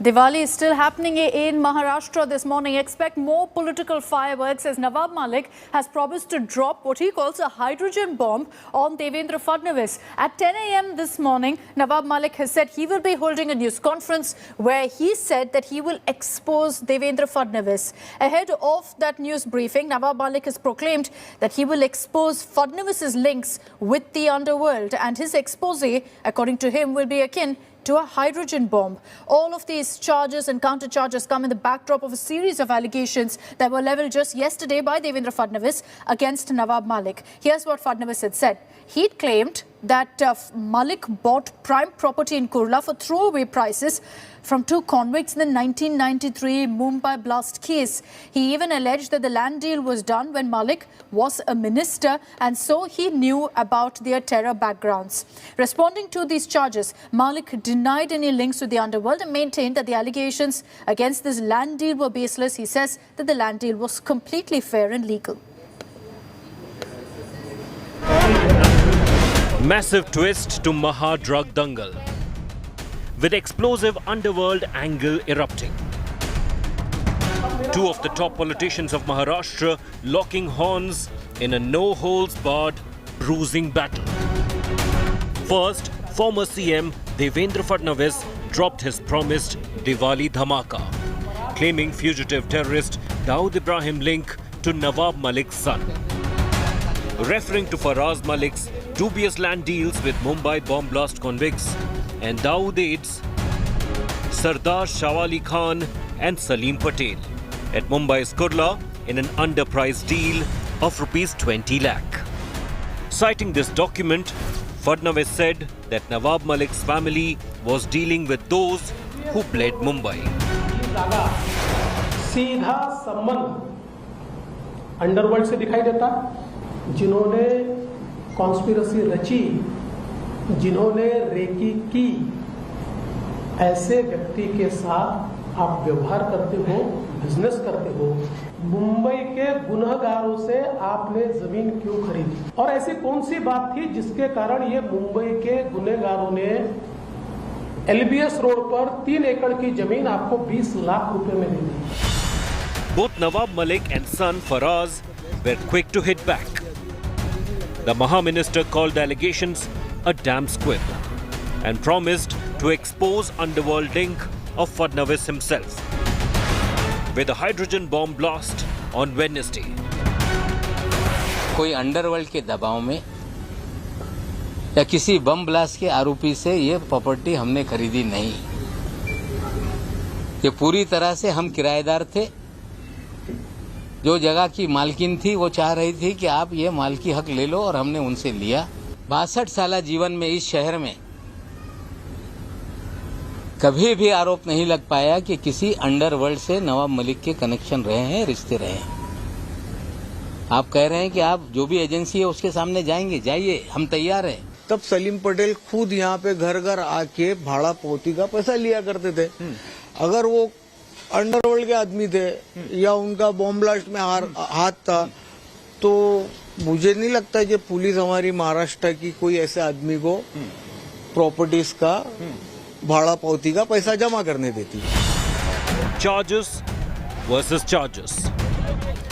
Diwali is still happening in Maharashtra this morning. Expect more political fireworks as Nawab Malik has promised to drop what he calls a hydrogen bomb on Devendra Fadnavis. At 10 a.m. this morning, Nawab Malik has said he will be holding a news conference where he said that he will expose Devendra Fadnavis. Ahead of that news briefing, Nawab Malik has proclaimed that he will expose Fadnavis's links with the underworld, and his expose, according to him, will be akin to a hydrogen bomb. All of these charges and counter charges come in the backdrop of a series of allegations that were leveled just yesterday by Devendra Fadnavis against Nawab Malik. Here's what Fadnavis had said. He'd claimed that Malik bought prime property in Kurla for throwaway prices from two convicts in the 1993 Mumbai blast case. He even alleged that the land deal was done when Malik was a minister, and so he knew about their terror backgrounds. Responding to these charges, Malik denied any links to the underworld and maintained that the allegations against this land deal were baseless. He says that the land deal was completely fair and legal. Massive twist to Maha drug dangle, with explosive underworld angle erupting. Two of the top politicians of Maharashtra locking horns in a no-holds-barred bruising battle. First, former CM Devendra Fadnavis dropped his promised Diwali dhamaka, claiming fugitive terrorist Dawood Ibrahim link to Nawab Malik's son. Referring to Faraz Malik's dubious land deals with Mumbai bomb blast convicts and Dawood aides Sardar Shawali Khan and Salim Patel at Mumbai's Kurla in an underpriced deal of rupees 20 lakh. Citing this document, Fadnavis said that Nawab Malik's family was dealing with those who bled Mumbai. सीधा संबंध underworld से दिखाई देता, जिन्होंने conspiracy रची, जिन्होंने recce की, ऐसे व्यक्ति के साथ आप व्यवहार करते हो, बिजनेस करते हो। मुंबई के गुनहगारों से आपने जमीन क्यों खरीदी? और ऐसी कौन सी बात थी जिसके कारण ये मुंबई के गुनहगारों ने LBS रोड पर 3 एकड़ की जमीन आपको 20 लाख रुपए में दे दी? Both Nawab Malik and son Faraz were quick to hit back. The Maha Minister called the allegations a damn squib and promised to expose underworld link of Fadnavis himself with a hydrogen bomb blast on Wednesday. कोई underworld के दबाव में या किसी bomb blast के आरोपी से ये प्रॉपर्टी हमने खरीदी नहीं। ये पूरी तरह से हम किराएदार थे। जो जगह की मालकिन थी वो चाह रही थी कि आप ये मालकी हक ले लो और हमने उनसे लिया। 62 साल जीवन में इस शहर में कभी भी आरोप नहीं लग पाया कि किसी अंडरवर्ल्ड से नवाब मलिक के कनेक्शन रहे हैं, रिश्ते रहे हैं। आप कह रहे हैं कि आप जो भी एजेंसी है उसके सामने जाएंगे, जाइए, हम तैयार हैं। तब सलीम पटेल खुद यहाँ पे घर घर आके भाड़ा पोती का पैसा लिया करते थे। अगर वो अंडरवर्ल्ड के आदमी थे या उनका बॉम्ब ब्लास्ट में हाथ था, तो मुझे नहीं लगता कि पुलिस हमारी महाराष्ट्र की कोई ऐसे आदमी को प्रॉपर्टीज का भाड़ा पौती का पैसा जमा करने देती। Charges versus charges,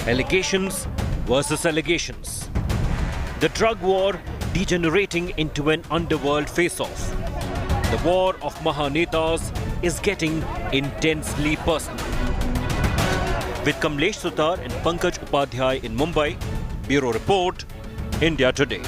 allegations versus allegations. The drug war degenerating into an underworld face-off. The war of Mahanetas is getting intensely personal. With Kamlesh Sutar and Pankaj Upadhyay in Mumbai, Bureau Report, India Today.